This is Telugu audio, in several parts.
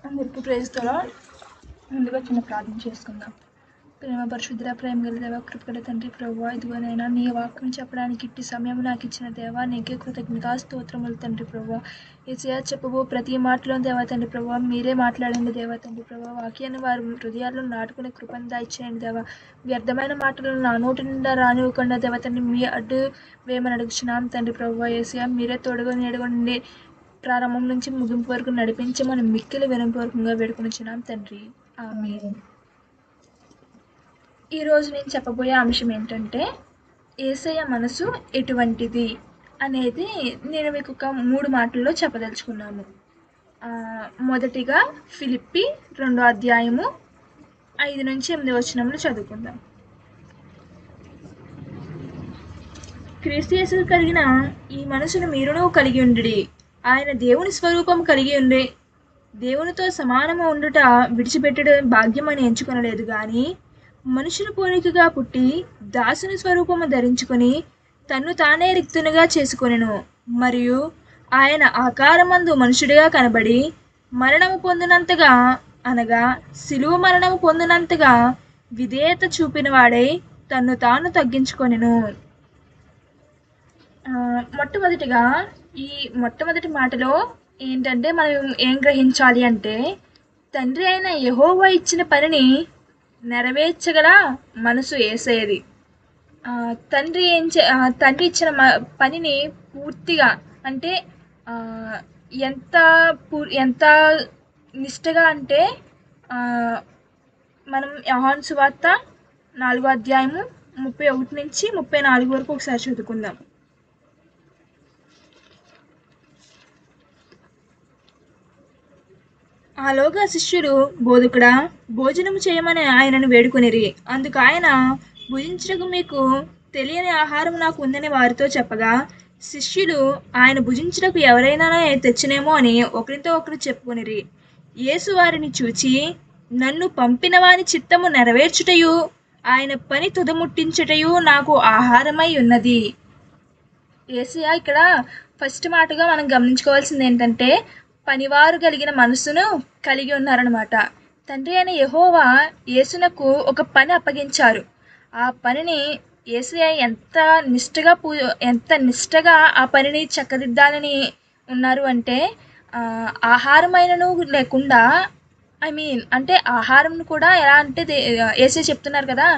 అందరికీ ప్రైజ్ ది లార్డ్. ముందుగా చిన్న ప్రార్థన చేసుకుందాం. ప్రేమ పరిశుద్ధ ప్రేమ గల దేవ, కృపగల తండ్రి ప్రభువా, ఇదిగోనైనా నీ వాక్యం చెప్పడానికి ఇట్టి సమయం నాకు ఇచ్చిన దేవా, నీకే కృతజ్ఞతా స్తోత్రములు తండ్రి ప్రభువా. యేసయ్యా చెప్పబో ప్రతి మాటలో దేవా తండ్రి ప్రభువా, మీరే మాట్లాడండి దేవా తండ్రి ప్రభువా. వాక్యాన్ని వారి హృదయాల్లో నాటుకునే కృపను దయచేయండి దేవా. వ్యర్థమైన మాటలను నా నోటి నిండా రానివ్వకుండా దేవా తండ్రి మీ అడ్డు వేయమని అడుగుచున్నాం తండ్రి ప్రభువా. యేసయ్యా మీరే తోడుగా నీడగొండి ప్రారంభం నుంచి ముగింపు వరకు నడిపించి మనం మిక్కిలి వినపూర్వకంగా వేడుకొనిచున్నాం తండ్రి. ఆమేన్. ఈరోజు నేను చెప్పబోయే అంశం ఏంటంటే, యేసయ్య మనసు ఎటువంటిది అనేది నేను మీకు ఒక 3 మాటల్లో చెప్పదలుచుకున్నాను. మొదటిగా ఫిలిప్పి 2వ అధ్యాయము 5 నుంచి 8 వచనములు చదువుకుందాం. క్రీస్తు యేసు కలిగిన ఈ మనసును మీరును కలిగి ఉండుడి. ఆయన దేవుని స్వరూపం కలిగి ఉండి దేవునితో సమానము ఉండుట విడిచిపెట్టడం భాగ్యమని ఎంచుకొనలేదు గాని, మనుషుని పోలికగా పుట్టి దాసుని స్వరూపము ధరించుకొని తన్ను తానే రిక్తునిగా చేసుకొనెను. మరియు ఆయన ఆకారమందు మనుషుడిగా కనబడి మరణము పొందినంతగా, అనగా శిలువ మరణము పొందినంతగా విధేయత చూపిన వాడై తన్ను తాను తగ్గించుకొనెను. మొట్టమొదటిగా ఈ మొట్టమొదటి మాటలో ఏంటంటే, మనం ఏం గ్రహించాలి అంటే, తండ్రి అయిన యెహోవా ఇచ్చిన పనిని నెరవేర్చగల మనసు యేసయ్యది. తండ్రి ఇచ్చిన పనిని పూర్తిగా అంటే ఎంత నిష్టగా అంటే, మనం యోహాను సువార్త 4వ అధ్యాయము 31 నుంచి 34 వరకు ఒకసారి చదువుకుందాం. ఆలోగా శిష్యులు, బోధకుడా, భోజనము చేయమని ఆయనను వేడుకొనిరి. అందుకు ఆయన, భుజించుటకు మీకు తెలియని ఆహారం నాకు ఉందని వారితో చెప్పగా, శిష్యులు ఆయన భుజించుటకు ఎవరైనా తెచ్చినేమో అని ఒకరితో ఒకరు చెప్పుకొనిరి. యేసు వారిని చూచి, నన్ను పంపిన వాని చిత్తము నెరవేర్చుటయు ఆయన పని తుదముట్టించుటయు నాకు ఆహారమై ఉన్నది. యేసయ్య ఇక్కడ ఫస్ట్ మాటగా మనం గమనించుకోవాల్సింది ఏంటంటే, పనివారు కలిగిన మనసును కలిగి ఉన్నారనమాట. తండ్రి అయిన యెహోవా యేసునకు ఒక పని అప్పగించారు. ఆ పనిని యేసయ్య ఎంత నిష్టగా ఆ పనిని చక్కదిద్దాలని ఉన్నారు అంటే, ఆహారమైనను లేకుండా, అంటే ఆహారం కూడా ఎలా అంటే యేసయ్య చెప్తున్నారు కదా,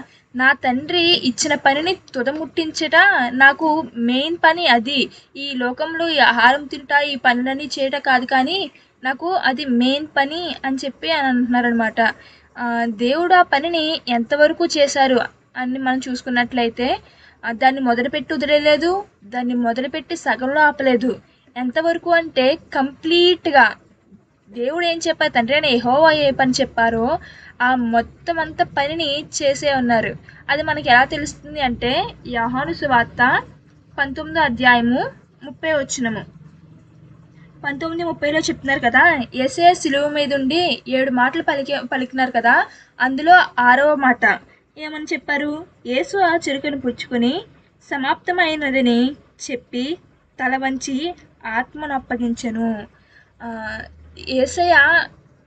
నా తండ్రి ఇచ్చిన పనిని తుదముట్టించట నాకు మెయిన్ పని అది. ఈ లోకంలో ఈ ఆహారం తింట, ఈ పనులన్నీ చేయట కాదు, కానీ నాకు అది మెయిన్ పని అని చెప్పి అని అంటున్నారనమాట. దేవుడు ఆ పనిని ఎంతవరకు చేశారు అని మనం చూసుకున్నట్లయితే, దాన్ని మొదలుపెట్టి వదిలేదు, దాన్ని మొదలుపెట్టి సగంలో ఆపలేదు. ఎంతవరకు అంటే కంప్లీట్గా దేవుడు ఏం చెప్పారు, తండ్రి అయిన యెహోవా ఏ పని చెప్పారో ఆ మొత్తం అంత పనిని చేసే ఉన్నారు. అది మనకి ఎలా తెలుస్తుంది అంటే, యోహాను సువార్త 19వ అధ్యాయము 30 వచనము. 19:30లో చెప్తున్నారు కదా, యేసయ్య శిలువ మీద ఉండి 7 మాటలు పలికినారు కదా, అందులో 6వ మాట ఏమని చెప్పారు? యేసు ఆ చెరుకును పుచ్చుకొని సమాప్తమైనదని చెప్పి తల వంచి ఆత్మను అప్పగించెను. యేసయ్య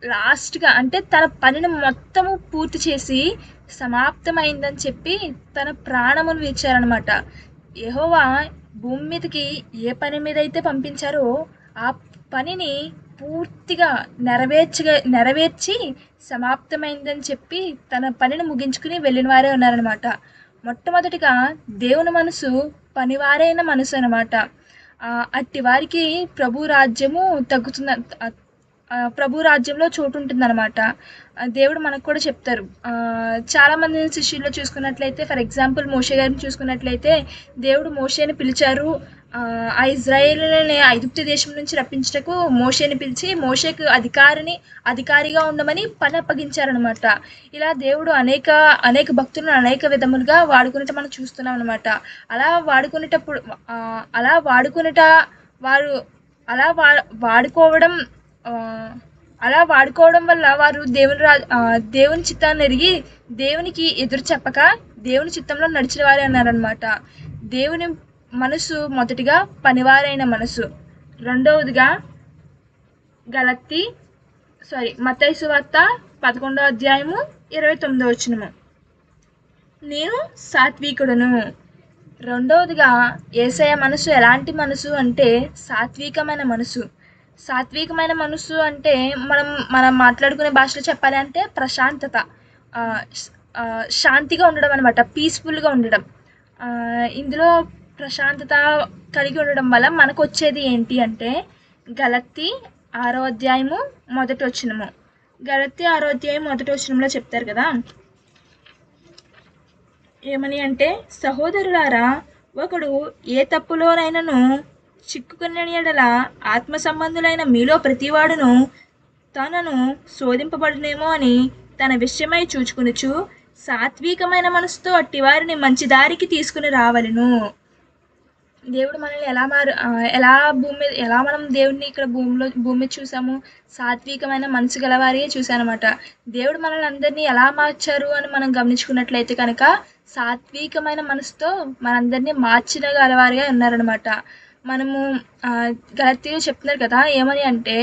లాస్ట్గా అంటే తన పనిని మొత్తము పూర్తి చేసి సమాప్తమైందని చెప్పి తన ప్రాణమును విడిచారనమాట. యెహోవా భూమి మీదకి ఏ పని మీద అయితే పంపించారో ఆ పనిని పూర్తిగా నెరవేర్చి సమాప్తమైందని చెప్పి తన పనిని ముగించుకుని వెళ్ళిన వారే ఉన్నారనమాట. మొట్టమొదటిగా దేవుని మనసు పనివారైన మనసు అనమాట. అట్టి వారికి ప్రభు రాజ్యంలో చోటు ఉంటుందన్నమాట. దేవుడు మనకు కూడా చెప్తారు. చాలామంది శిష్యుల్లో చూసుకున్నట్లయితే, ఫర్ ఎగ్జాంపుల్ మోషే గారిని చూసుకున్నట్లయితే, దేవుడు మోషేని పిలిచారు. ఆ ఇజ్రాయేలుని ఐగుప్తు దేశం నుంచి రప్పించటకు మోషేని పిలిచి మోషేకు అధికారిగా ఉండమని పని అప్పగించారనమాట. ఇలా దేవుడు అనేక భక్తులను అనేక విధములుగా వాడుకునేట మనం చూస్తున్నాం అనమాట. అలా వాడుకోవడం వల్ల వారు దేవుని చిత్తాన్ని ఎరిగి దేవునికి ఎదురు చెప్పక దేవుని చిత్తంలో నడిచిన వారే అన్నారనమాట. దేవుని మనసు మొదటిగా పనివారైన మనసు, రెండవదిగా గలతీ మత్తయి సువార్త 11వ అధ్యాయము 29వ వచనము. నేను సాత్వికుడును. రెండవదిగా యేసయ్య మనసు ఎలాంటి మనసు అంటే సాత్వికమైన మనసు. సాత్వికమైన మనసు అంటే మనం మాట్లాడుకునే భాషలో చెప్పాలి అంటే ప్రశాంతత, శాంతిగా ఉండడం అనమాట, పీస్ఫుల్గా ఉండడం. ఇందులో ప్రశాంతత కలిగి ఉండడం వల్ల మనకు వచ్చేది ఏంటి అంటే గలతీ 6వ అధ్యాయము 1వ వచనము. గలతీ 6వ అధ్యాయం 1వ వచనంలో చెప్తారు కదా, ఏమని అంటే, సహోదరులారా, ఒకడు ఏ తప్పులోనైనను చిక్కుకున్న యెడల ఆత్మ సంబంధులైన మీలో ప్రతివాడును తనను శోధింపబడునేమో అని తన విషయమై చూచుకొనుచు సాత్వికమైన మనసుతో అట్టివారిని మంచి దారికి తీసుకుని రావలెను. దేవుడు మనల్ని ఎలా మనం దేవుడిని ఇక్కడ భూమి మీద చూసాము, సాత్వికమైన మనసు గలవారే చూసానమాట. దేవుడు మనల్ని అందరినీ ఎలా మార్చారు అని మనం గమనించుకున్నట్లయితే కనుక సాత్వికమైన మనసుతో మనందరినీ మార్చిన గలవారిగా ఉన్నారనమాట. మనము గలతీలో చెప్తున్నారు కదా, ఏమని అంటే,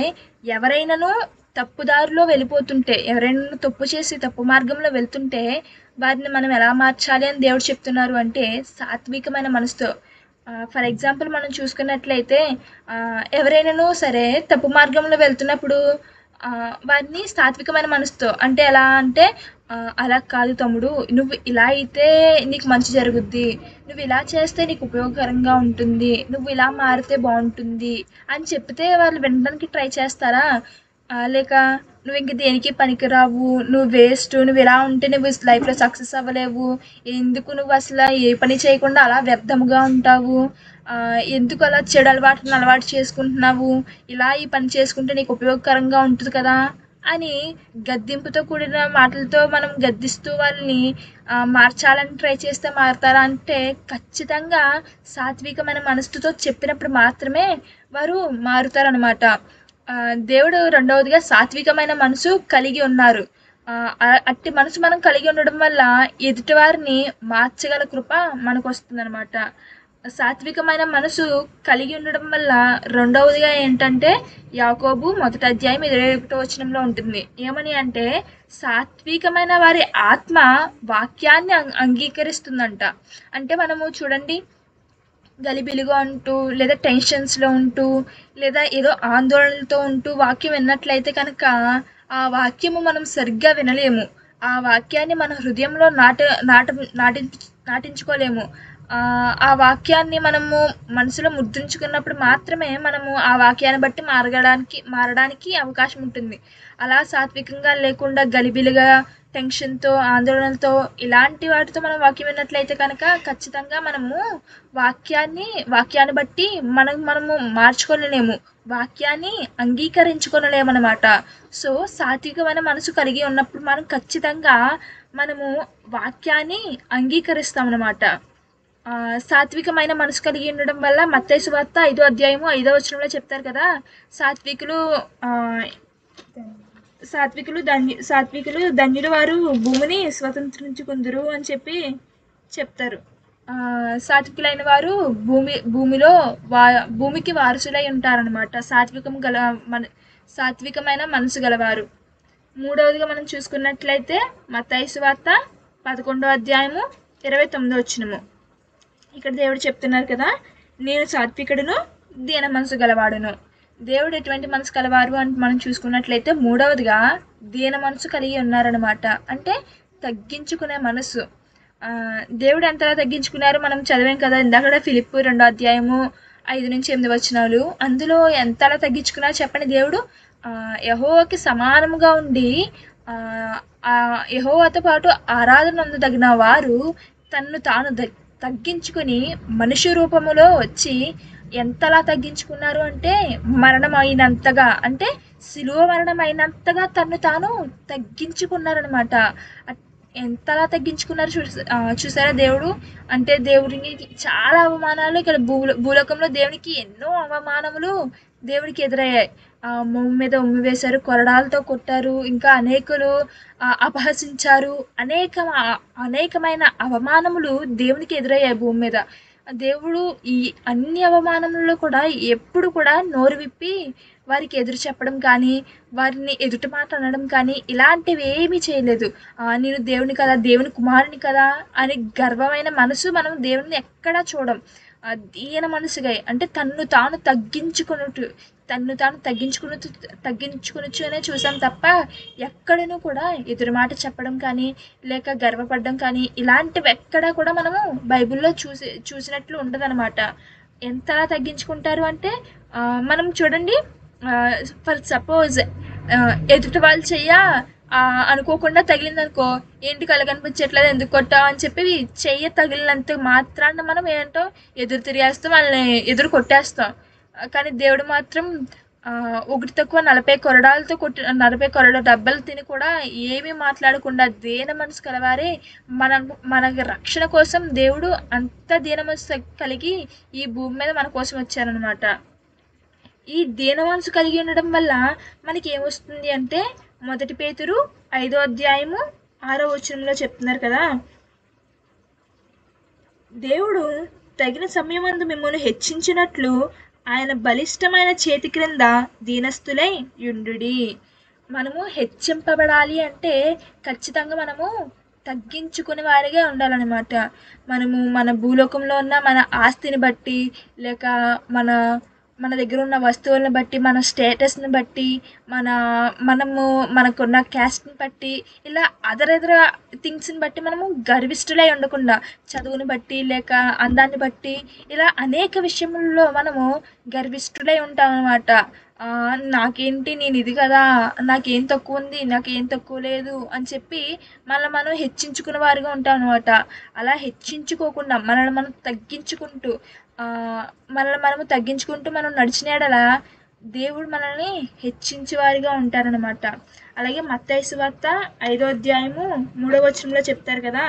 ఎవరైనాను తప్పుదారిలో వెళ్ళిపోతుంటే, ఎవరైనా తప్పు చేసి తప్పు మార్గంలో వెళ్తుంటే వారిని మనం ఎలా మార్చాలి అని దేవుడు చెప్తున్నారు అంటే సాత్వికమైన మనసుతో. ఫర్ ఎగ్జాంపుల్ మనం చూసుకున్నట్లయితే ఎవరైనాను సరే తప్పు మార్గంలో వెళ్తున్నప్పుడు వారిని సాత్వికమైన మనసుతో, అంటే ఎలా అంటే, అలా కాదు తమ్ముడు, నువ్వు ఇలా అయితే నీకు మంచి జరుగుద్ది, నువ్వు ఇలా చేస్తే నీకు ఉపయోగకరంగా ఉంటుంది, నువ్వు ఇలా మారితే బాగుంటుంది అని చెప్తే వాళ్ళు వినడానికి ట్రై చేస్తారా? లేక నువ్వు ఇంక దేనికి పనికిరావు, నువ్వు వేస్ట్, నువ్వు ఇలా ఉంటే నువ్వు లైఫ్లో సక్సెస్ అవ్వలేవు, ఎందుకు నువ్వు అసలు ఏ పని చేయకుండా అలా వ్యర్థముగా ఉంటావు, ఎందుకు అలా చెడు అలవాటు చేసుకుంటున్నావు, ఇలా ఈ పని చేసుకుంటే నీకు ఉపయోగకరంగా ఉంటుంది కదా అని గద్దింపుతో కూడిన మాటలతో మనం గద్దిస్తూ వాళ్ళని మార్చాలని ట్రై చేస్తే మారుతారా అంటే ఖచ్చితంగా సాత్వికమైన మనసుతో చెప్పినప్పుడు మాత్రమే వారు మారుతారనమాట. దేవుడు రెండవదిగా సాత్వికమైన మనసు కలిగి ఉన్నారు. అట్టి మనసు మనం కలిగి ఉండడం వల్ల ఎదుటివారిని మార్చగల కృప మనకు వస్తుందన్నమాట. సాత్వికమైన మనసు కలిగి ఉండడం వల్ల రెండవదిగా ఏంటంటే యాకోబు 1వ అధ్యాయం 21వ వచనంలో ఉంటుంది. ఏమని అంటే, సాత్వికమైన వారి ఆత్మ వాక్యాన్ని అంగీకరిస్తుందంట. అంటే మనము చూడండి, గలిబిలిగా ఉంటూ లేదా టెన్షన్స్లో ఉంటూ లేదా ఏదో ఆందోళనలతో ఉంటూ వాక్యం విన్నట్లయితే కనుక ఆ వాక్యము మనం సరిగ్గా వినలేము, ఆ వాక్యాన్ని మన హృదయంలో నాటించుకోలేము. ఆ వాక్యాన్ని మనము మనసులో ముద్రించుకున్నప్పుడు మాత్రమే మనము ఆ వాక్యాన్ని బట్టి మారడానికి అవకాశం ఉంటుంది. అలా సాత్వికంగా లేకుండా గలిబిలిగా టెన్షన్తో ఆందోళనలతో ఇలాంటి వాటితో మనం వాక్యం విన్నట్లయితే కనుక ఖచ్చితంగా మనము వాక్యాన్ని బట్టి మనము మార్చుకోలేము, వాక్యాన్ని అంగీకరించుకోలేమన్నమాట. సో సాత్వికమైన మనసు కలిగి ఉన్నప్పుడు మనం ఖచ్చితంగా మనము వాక్యాన్ని అంగీకరిస్తామన్నమాట. సాత్వికమైన మనసు కలిగి ఉండడం వల్ల మత్తయి సువార్త 5వ అధ్యాయము 5వ వచనంలో చెప్తారు కదా, సాత్వికులు ధన్యులు, వారు భూమిని స్వతంత్రించుకుందురు అని చెప్తారు. సాత్వికులైన వారు భూమికి వారసులై ఉంటారనమాట, సాత్వికమైన మనసు గలవారు. మూడవదిగా మనం చూసుకున్నట్లయితే మత్తయి సువార్త 11వ అధ్యాయము 29వ వచనము. ఇక్కడ దేవుడు చెప్తున్నారు కదా, నేను సాత్వికుడును, దీన మనసు గలవాడును. దేవుడు ఎటువంటి మనసు కలవారు అని మనం చూసుకున్నట్లయితే మూడవదిగా దీన మనసు కలిగి ఉన్నారనమాట. అంటే తగ్గించుకునే మనసు. దేవుడు ఎంతలా తగ్గించుకున్నారు మనం చదివాం కదా ఇందాక, ఫిలిప్పు 2వ అధ్యాయము 5-8 వచనాలు. అందులో ఎంతలా తగ్గించుకున్నారు చెప్పండి. దేవుడు యెహోవాకి సమానముగా ఉండి యెహోవాతో పాటు ఆరాధన పొందదగిన వారు తన్ను తాను తగ్గించుకుని మనుష్య రూపములో వచ్చి ఎంతలా తగ్గించుకున్నారు అంటే మరణమైనంతగా, అంటే శిలువ మరణమైనంతగా తన్ను తాను తగ్గించుకున్నారనమాట. ఎంతలా తగ్గించుకున్నారు చూసారా దేవుడు. అంటే దేవుడికి చాలా అవమానాలు ఇక్కడ భూలోకంలో దేవునికి ఎన్నో అవమానములు దేవుడికి ఎదురయ్యాయి. మొమ్మ మీద ఉమ్మి వేశారు, కొరడాలతో కొట్టారు, ఇంకా అనేకులు అపహసించారు, అనేకమైన అవమానములు దేవునికి ఎదురయ్యాయి భూమి మీద. దేవుడు ఈ అన్ని అవమానంలో కూడా ఎప్పుడు కూడా నోరు విప్పి వారికి ఎదురు చెప్పడం కానీ, వారిని ఎదుటి మాట అనడం కానీ ఇలాంటివి ఏమీ చేయలేదు. నేను దేవుడిని కదా, దేవుని కుమారుడిని కదా అని గర్వమైన మనసు మనం దేవుడిని ఎక్కడా చూడం. దీన మనసుగా అంటే తన్ను తాను తగ్గించుకొనొచ్చనే చూసాం తప్ప ఎక్కడనూ కూడా ఎదురు మాట చెప్పడం కానీ, లేక గర్వపడడం కానీ ఇలాంటివి ఎక్కడా కూడా మనము బైబిల్‌లో చూసినట్లు ఉండదనమాట. ఎంతలా తగ్గించుకుంటారు అంటే మనం చూడండి, ఫర్ సపోజ్ ఎదుటి వాళ్ళ చెయ్య అనుకోకుండా తగిలిందనుకో, ఏంటి కళ్ళ కనిపించట్లేదు ఎందుకు కొట్టావు అని చెప్పి చెయ్య తగిలినంత మాత్రాన మనం ఏంటో ఎదురు తిరిగేస్తాం, వాళ్ళని ఎదురు కొట్టేస్తాం. కానీ దేవుడు మాత్రం ఒకటి తక్కువ 40 కొరడా దెబ్బలు తిని కూడా ఏమీ మాట్లాడకుండా దీన మనసు కలవారే మన రక్షణ కోసం దేవుడు అంత దీన మనసు కలిగి ఈ భూమి మీద మన కోసం వచ్చారనమాట. ఈ దీన మనసు కలిగి ఉండడం వల్ల మనకి ఏమొస్తుంది అంటే, 1 పేతురు 5వ అధ్యాయము 6వ వచనంలో చెప్తున్నారు కదా, దేవుడు తగిన సమయమందు మిమ్మల్ని హెచ్చించినట్లు ఆయన బలిష్టమైన చేతి క్రింద దీనస్థులై యుండుడి. మనము హెచ్చింపబడాలి అంటే ఖచ్చితంగా మనము తగ్గించుకునే వారిగా ఉండాలన్నమాట. మనము మన భూలోకంలో ఉన్న మన ఆస్తిని బట్టి, లేక మన దగ్గర ఉన్న వస్తువులను బట్టి, మన స్టేటస్ని బట్టి, మనకున్న క్యాస్ట్ని బట్టి, ఇలా అదర్ థింగ్స్ని బట్టి మనము గర్విష్ఠులై ఉండకుండా, చదువుని బట్టి లేక అందాన్ని బట్టి ఇలా అనేక విషయముల్లో మనము గర్విష్ఠులై ఉంటాం అన్నమాట. నాకేంటి, నేను ఇది కదా, నాకేం తక్కువ ఉంది, నాకేం తక్కువ లేదు అని చెప్పి మనం హెచ్చించుకునే వారిగా ఉంటాం అనమాట. అలా హెచ్చించుకోకుండా మనము తగ్గించుకుంటూ మనం నడిచిన యెడల దేవుడు మనల్ని హెచ్చించే వారిగా ఉంటారనమాట. అలాగే మత్తయి సువార్త 5వ అధ్యాయము 3వ వచనంలో చెప్తారు కదా,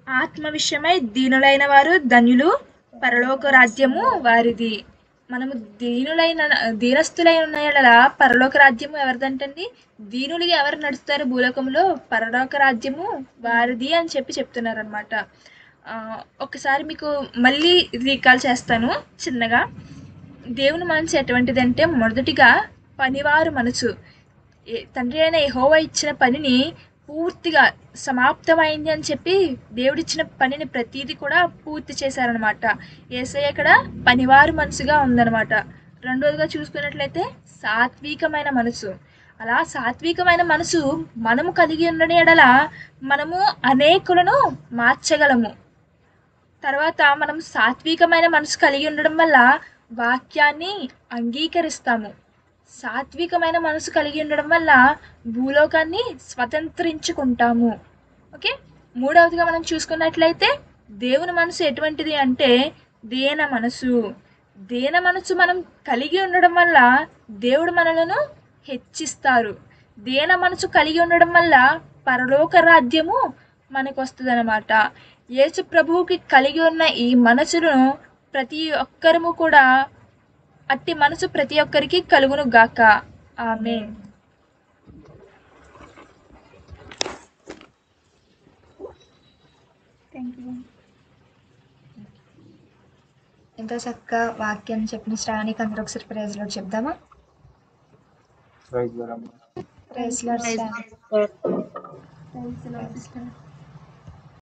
ఆత్మ విషయమై దీనులైన వారు ధన్యులు, పరలోక రాజ్యము వారిది. మనము దీనస్థులై ఉన్న యెడల పరలోక రాజ్యము ఎవరిదంటండి? దీనులుగా ఎవరు నడుస్తారు భూలోకంలో? పరలోక రాజ్యము వారిది అని చెప్తున్నారనమాట. ఒకసారి మీకు మళ్ళీ రీకాల్ చేస్తాను చిన్నగా. దేవుని మనసు ఎటువంటిదంటే, మొదటిగా పనివారు మనసు. తండ్రి అయిన యెహోవా ఇచ్చిన పనిని పూర్తిగా సమాప్తమైంది అని చెప్పి దేవుడిచ్చిన పనిని ప్రతీది కూడా పూర్తి చేశారనమాట. యేసయ్య ఇక్కడ పనివారు మనసుగా ఉందన్నమాట. రెండోదిగా చూసుకున్నట్లయితే సాత్వికమైన మనసు. అలా సాత్వికమైన మనసు మనము కలిగి ఉన్న యెడల మనము అనేకులను మార్చగలము. తర్వాత మనం సాత్వికమైన మనసు కలిగి ఉండడం వల్ల వాక్యాన్ని అంగీకరిస్తాము. సాత్వికమైన మనసు కలిగి ఉండడం వల్ల భూలోకాన్ని స్వతంత్రించుకుంటాము. ఓకే, మూడవదిగా మనం చూసుకున్నట్లయితే దేవుని మనసు ఎటువంటిది అంటే దీన మనసు. దీన మనసు మనం కలిగి ఉండడం వల్ల దేవుడు మనలను హెచ్చిస్తారు. దీన మనసు కలిగి ఉండడం వల్ల పరలోక రాజ్యము మనకు వస్తుంది అన్నమాట. యేసు ప్రభువుకి కలిగి ఉన్న ఈ మనసును ప్రతి ఒక్కరము కూడా అట్టి మనసు ప్రతి ఒక్కరికి కలుగును గాక. ఆమేన్. ఎంతో చక్కగా వాక్యం చెప్పిన శ్రావణికి అందరూ ఒకసారి ప్రైజ్ లార్డ్ చెప్దామా? Praise lord.